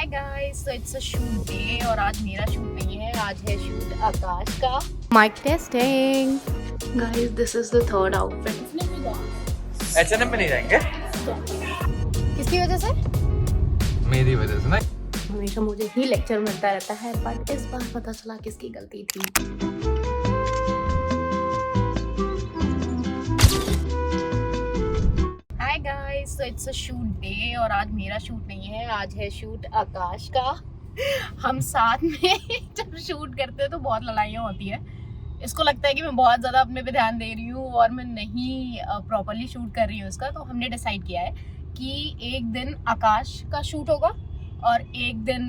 Hi guys, so it's a shoot day और आज मेरा शूट नहीं है, आज है शूट आकाश का। Mike testing. Guys, this is the third outfit. H&M में नहीं जाएंगे? किसकी वजह से? मेरी वजह से ना। हमेशा मुझे ही लेक्चर मिलता रहता है, बट इस बार पता चला किसकी गलती थी। Hi guys, so it's a shoot day और आज मेरा शूट नहीं है, आज है शूट आकाश का। हम साथ में जब शूट करते हैं तो बहुत लड़ाइयाँ होती है। इसको लगता है कि मैं बहुत ज़्यादा अपने पे ध्यान दे रही हूँ और मैं नहीं प्रॉपरली शूट कर रही हूँ इसका। तो हमने डिसाइड किया है कि एक दिन आकाश का शूट होगा और एक दिन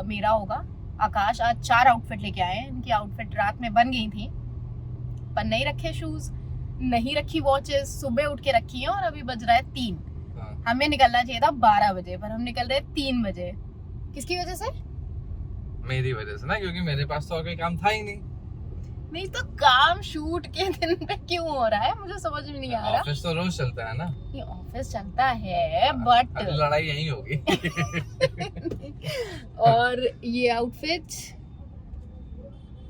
मेरा होगा। आकाश आज 4 आउटफिट लेके आए हैं। इनकी आउटफिट रात में बन गई थी, पर नहीं रखे शूज़, नहीं रखी वॉचेस, सुबह उठ के रखी है और अभी बज रहा है 3। हमें निकलना चाहिए था 12 बजे, पर हम निकल रहे 3 बजे। किसकी वजह से? मेरी वजह से ना, क्योंकि मेरे पास तो और कोई काम था ही नहीं। नहीं तो काम शूट के दिन पे क्यों हो रहा है, मुझे समझ में नहीं आ रहा। ऑफिस तो रोज चलता है ना। ये ऑफिस चलता है बट लड़ाई यही होगी। और ये आउटफिट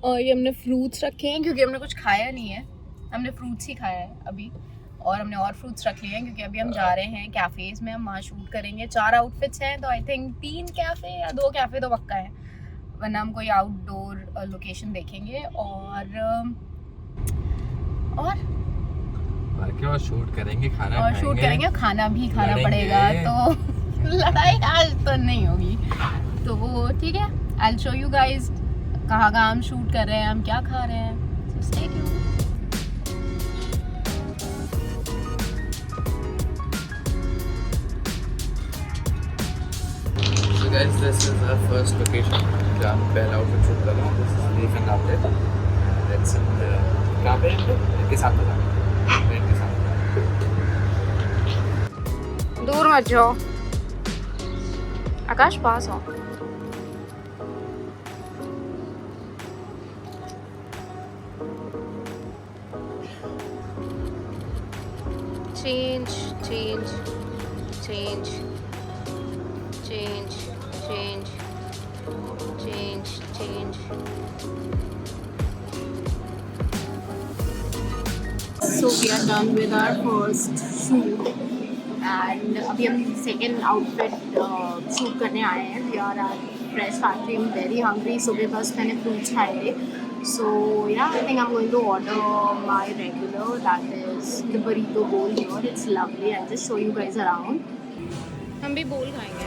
और ये हमने फ्रूट्स रखे हैं क्योंकि हमने कुछ खाया नहीं है। हमने फ्रूट्स ही खाया है अभी और हमने और फ्रूट्स रख लिए हैं क्योंकि अभी हम जा रहे हैं कैफेज में, हम वहाँ शूट करेंगे। 4 आउटफिट्स हैं तो आई थिंक 3 कैफे या 2 कैफे तो पक्का है, वरना हम कोई आउटडोर लोकेशन देखेंगे। और क्या शूट करेंगे, खाना और खाएंगे, शूट करेंगे, खाना भी खाना लड़ेंगे। पड़ेगा, तो लड़ाई आज तो नहीं होगी। तो वो ठीक है, आई विल शो यू गाइज कहाँ हम शूट कर रहे हैं, हम क्या खा रहे हैं। So stay tuned. So guys, this is our first location जहाँ हम पहला आउटफिट शूट कर रहे हैं। This is Leaf and Outlet. That's in कहाँ पे है? इनके साथ बता। इनके साथ। दूर मत जाओ आकाश, पास हो। Change change change change change change change so we are done with our first shoot and अभी हम second outfit shoot करने आए हैं। we are at fresh factory, I'm very hungry। सुबह बस मैंने fruits खाए थे, so yeah, I think I'm going to order my regular, that is the burrito bowl here. It's lovely, I'll just show you guys around। हम भी बोल खाएंगे।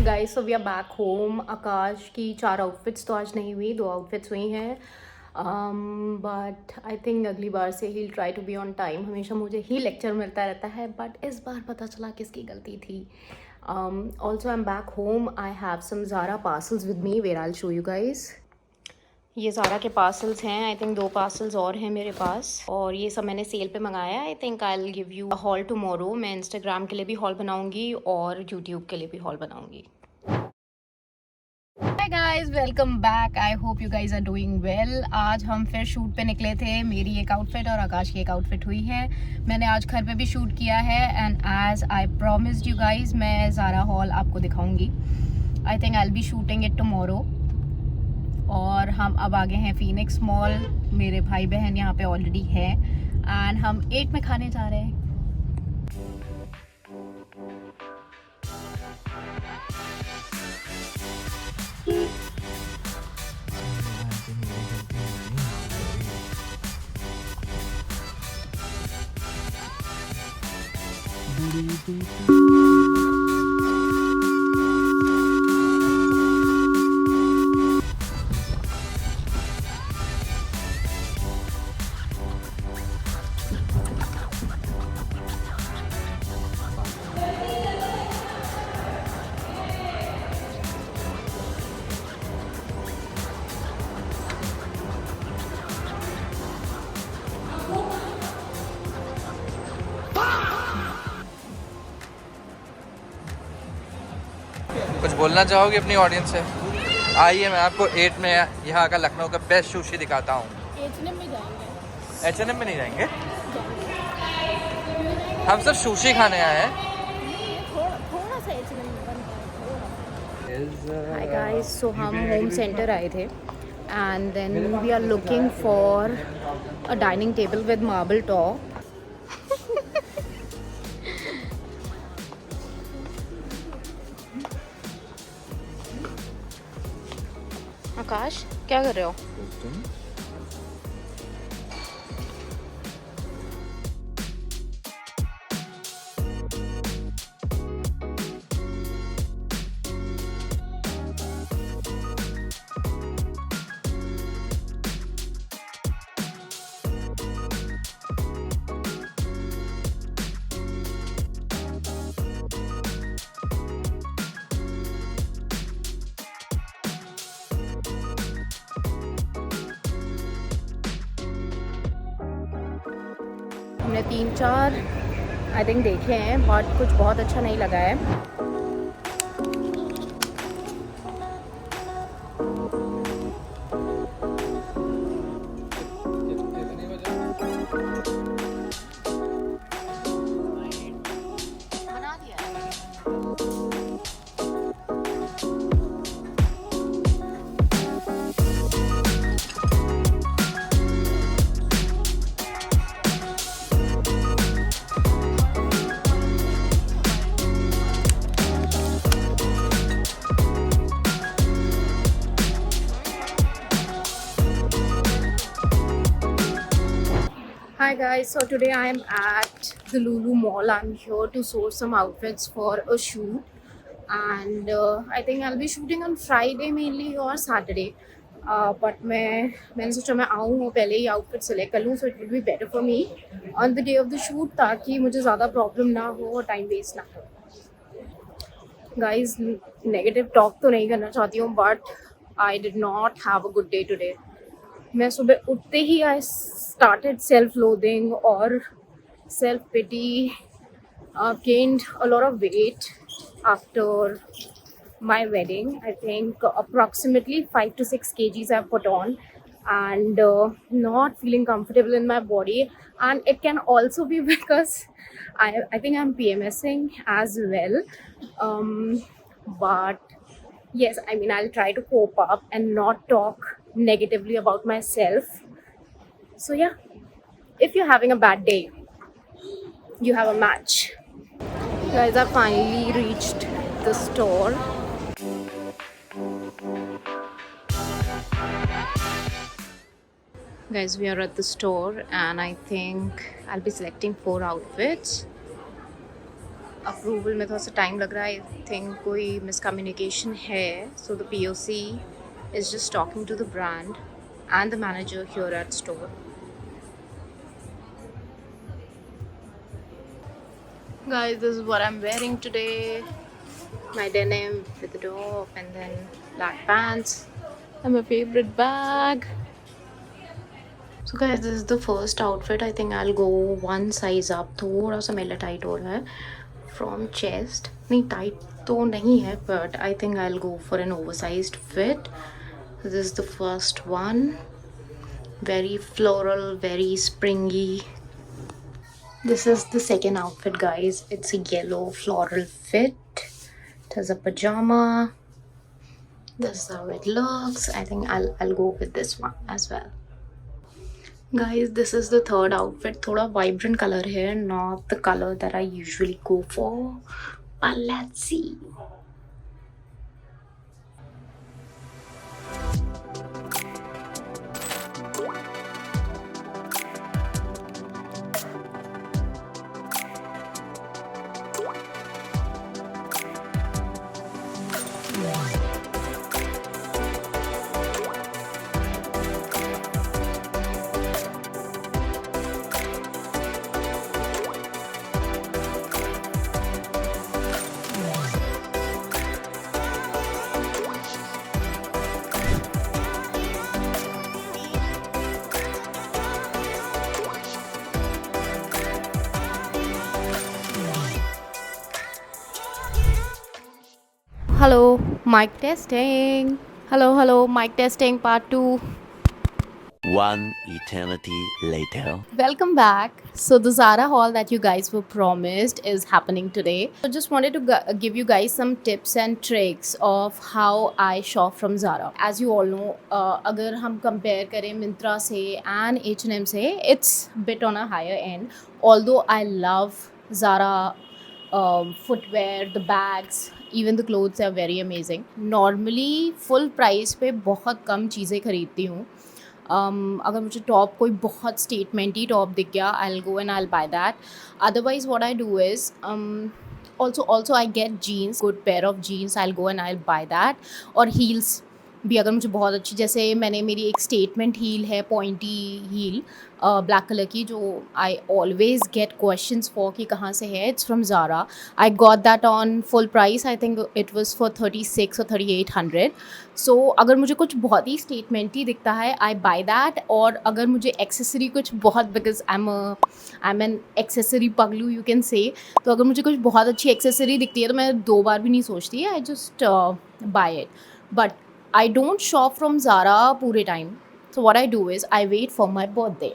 Guys, so we are back home. Akash की 4 outfits तो आज नहीं हुई, 2 outfits हुई हैं, बट आई थिंक अगली बार से ही try to be on time. हमेशा मुझे ही लेक्चर मिलता रहता है, बट इस बार पता चला किसकी गलती थी। Also I am back home, I have some Zara parcels with me where I will show you guys. ये ज़ारा के पार्सल्स हैं, आई थिंक 2 पार्सल्स और हैं मेरे पास, और ये सब मैंने सेल पे मंगाया है। आई think I will give you a hall tomorrow. मैं इंस्टाग्राम के लिए भी हॉल बनाऊंगी और यूट्यूब के लिए भी हॉल बनाऊंगी। Hi guys, welcome back. I hope you guys are doing well. आज हम फिर शूट पे निकले थे। मेरी एक आउटफिट और आकाश की एक आउटफिट हुई है। मैंने आज घर पे भी शूट किया है and as I promised you guys, मैं ज़ारा हॉल आपको दिखाऊंगी। I think I will be shooting it tomorrow. और हम अब आगे हैं फीनिक्स मॉल। मेरे भाई बहन यहाँ पे ऑलरेडी हैं एंड हम 8 में खाने जा रहे हैं। कुछ बोलना चाहोगे अपनी ऑडियंस से? आइए मैं आपको 8 में यहाँ का लखनऊ का बेस्ट सुशी दिखाता हूँ। H&M में जाएंगे। H&M में नहीं जाएंगे, हम सब सुशी खाने आए हैं। थोड़ा सा H&M में बनता है। Hi guys, so हम होम सेंटर आए थे and then we are looking for a dining table with marble top. आकाश क्या कर रहे हो? हमने 3-4 आई थिंक देखे हैं बट कुछ बहुत अच्छा नहीं लगा है। बना दिया है। Hi guys, so today I am at the Lulu Mall. I'm here to source some outfits for a shoot and I think I'll be shooting on Friday mainly or Saturday. But मैंने सोचा मैं आऊँ और पहले ही outfit select कर लूँ so it will be better for me on the day of the shoot ताकि मुझे ज़्यादा प्रॉब्लम ना हो और टाइम वेस्ट ना हो। Guys, नेगेटिव टॉक तो नहीं करना चाहती हूँ but I did not have a good day today. मैं सुबह उठते ही आई स्टार्टेड सेल्फ लोथिंग और self pity, gained a lot of weight after my wedding. I think approximately 5 to 6 kgs I've put on and not feeling comfortable in my body, and it can also be because I think I'm PMSing as well, but yes, I mean I'll try to cope up and not talk negatively about myself. So yeah, if you're having a bad day, you have a match. Guys, I finally reached the store. Guys, we are at the store and I think I'll be selecting 4 outfits. Approval में थोड़ा सा time लग रहा है, I think कोई miscommunication है, so the POC is just talking to the brand and the manager here at store. Guys, this is what I'm wearing today. My denim with the top and then black pants and my favorite bag. So guys, this is the first outfit. I think I'll go one size up. थोड़ा सा मेरा tight हो रहा है from chest. नहीं tight तो नहीं है, but I think I'll go for an oversized fit. This is the first one. Very floral, very springy. This is the second outfit, guys. It's a yellow floral fit. It has a pajama. This is how it looks. I think I'll go with this one as well. Guys, this is the third outfit. थोड़ा vibrant color है, not the color that I usually go for. But let's see. Hello, mic testing. Hello, mic testing part 2. One eternity later. Welcome back. So the Zara haul that you guys were promised is happening today. So just wanted to give you guys some tips and tricks of how I shop from Zara. As you all know, अगर हम compare करें Myntra से and H&M से, it's bit on a higher end. Although I love Zara footwear, the bags, even the clothes are very amazing. Normally full price पे बहुत कम चीज़ें खरीदती हूँ. अगर मुझे टॉप कोई बहुत स्टेटमेंटी टॉप दिख गया, I will go and I will by that. Otherwise what I do is also I get jeans, good pair of jeans, I'll go and I'll buy that. और heels भी अगर मुझे बहुत अच्छी, जैसे मैंने मेरी एक स्टेटमेंट हील है, पॉइंटी हील ब्लैक कलर की, जो I always get questions for कि कहाँ से है. It's from Zara. I got that on full price. I think it was for 36 और 3800. सो अगर मुझे कुछ बहुत ही स्टेटमेंटी दिखता है, आई बाय दैट. और अगर मुझे एक्सेसरी कुछ बहुत, because I am an accessory पगलू यू कैन से, तो अगर मुझे कुछ बहुत अच्छी एक्सेसरी दिखती है तो मैं 2 बार भी नहीं सोचती, I just by it. But I don't shop from Zara पूरे time. So what I do is I wait for my birthday.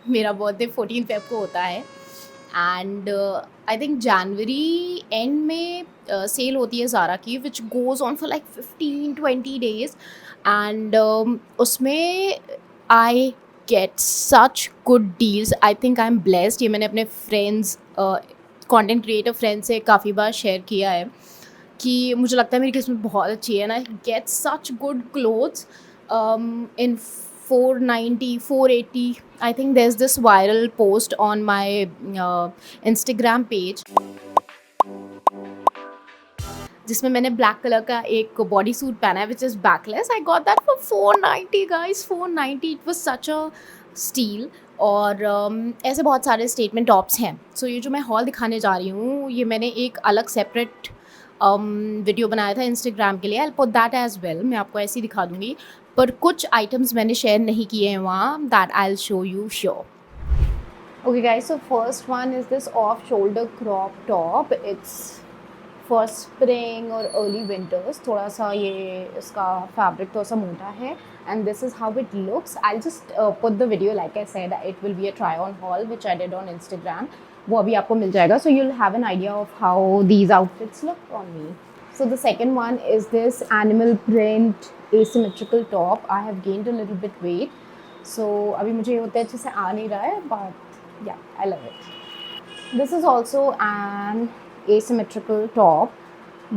मेरा बर्थडे 14 फेब को होता है and I think January end में सेल होती है ज़ारा की, which goes on for like 15-20 days. And उसमें I get such good deals. I think I am blessed. ये मैंने अपने फ्रेंड्स, कंटेंट क्रिएटर फ्रेंड्स से काफ़ी बार शेयर किया है कि मुझे लगता है मेरी किस्मत बहुत अच्छी है. And I get such good clothes in 490, 480. I think there is this viral post on my Instagram page जिसमें मैंने ब्लैक कलर का एक बॉडी सूट पहना है which is backless. I got that for 490 guys, 490. It was such a steel. और ऐसे बहुत सारे स्टेटमेंट टॉप्स हैं. सो ये जो मैं हॉल दिखाने जा रही हूँ, ये मैंने एक अलग सेपरेट वीडियो बनाया था इंस्टाग्राम के लिए. I put that as well. मैं आपको ऐसे ही दिखा दूँगी, पर कुछ आइटम्स मैंने शेयर नहीं किए हैं वहाँ. That I will show you sure. Okay guys, so first one is this off shoulder crop top. It's for spring और अर्ली विंटर्स. थोड़ा सा ये इसका फैब्रिक थोड़ा सा मोटा है and this is how it looks. I'll just put the video, like I said, it will be a try on haul which I did on Instagram. वो अभी आपको मिल जाएगा, so you'll have an idea of how these outfits look on me. So the second one is this animal print asymmetrical top. I have gained a little bit weight, so अभी मुझे उतने अच्छे से आ नहीं रहा है, but yeah, I love it. This is also an asymmetrical top,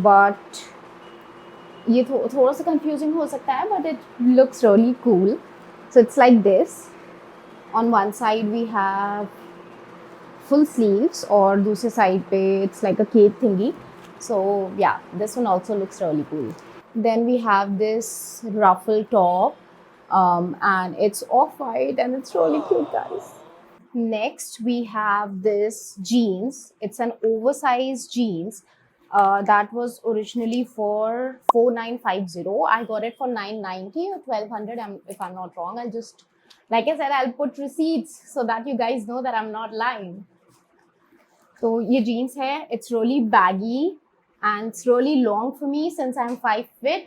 but ये थोड़ा सा कंफ्यूजिंग हो सकता है, but it looks really cool. So it's like this. On one side we have full sleeves और दूसरे साइड पे it's like a cape thingy. So yeah, this one also looks really cool. Then we have this ruffle top and it's off white and it's really cute, guys. Next we have this jeans. It's an oversized jeans. That was originally for 4950. I got it for 990 or 1200, if I'm not wrong. I'll just, like I said, I'll put receipts so that you guys know that I'm not lying. So ये jeans है. It's really baggy and it's really long for me since I'm 5 feet.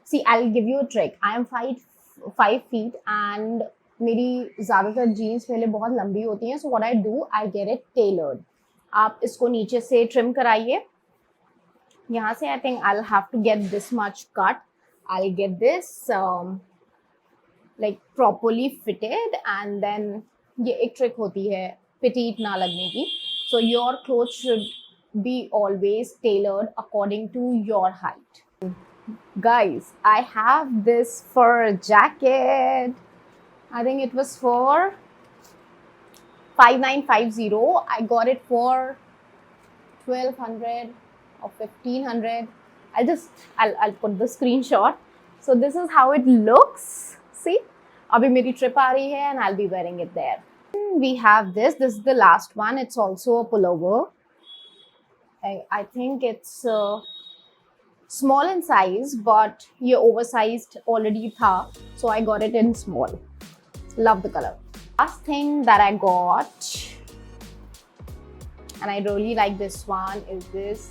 See, I'll give you a trick. I am 5 feet and मेरी ज़्यादातर jeans मेरे लिए बहुत लंबी होती हैं. So what I do, I get it tailored. आप इसको नीचे से ट्रिम कराइए. यहाँ से I think I'll have to get this much cut. I'll get this like properly fitted, and then ये एक ट्रिक होती है petite ना लगने की. So your clothes should be always tailored according to your height. Guys, I have this fur jacket. I think it was for 5950. I got it for 1200 or 1500. I'll put the screenshot. So this is how it looks. See, abhi meri trip aa rahi hai and I'll be wearing it there. We have this is the last one. It's also a pullover. I think it's small in size, but ye oversized already tha, so I got it in small. Love the color. Last thing that I got, and I really like this one, is this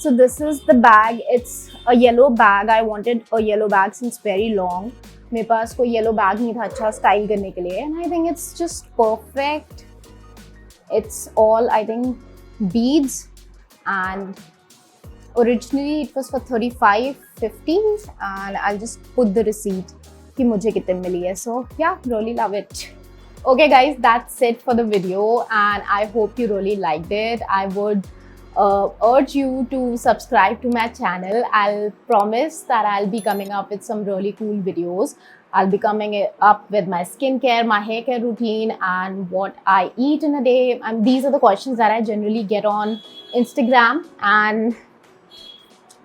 So this is the bag. It's a yellow bag. I wanted a yellow bag since very long. मेरे पास कोई yellow bag नहीं था अच्छा style करने के लिए, and I think it's just perfect. It's all, I think, beads, and originally it was for 35.50, and I'll just put the receipt कि मुझे कितने मिली है. So yeah, really love it. Okay guys, that's it for the video, and I hope you really liked it. I would urge you to subscribe to my channel. I'll promise that I'll be coming up with some really cool videos. I'll be coming up with my skincare, my hair care routine, and what I eat in a day. And these are the questions that I generally get on Instagram, and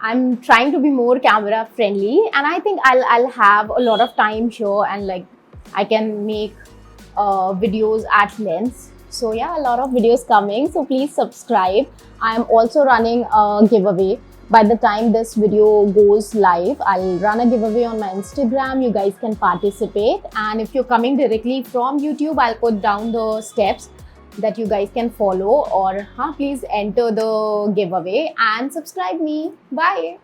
I'm trying to be more camera friendly, and I think I'll have a lot of time here, and like I can make videos at length. So yeah, a lot of videos coming, so please subscribe. I am also running a giveaway. By the time this video goes live, I'll run a giveaway on my Instagram. You guys can participate, and if you're coming directly from YouTube, I'll put down the steps that you guys can follow, or please enter the giveaway and subscribe me. Bye.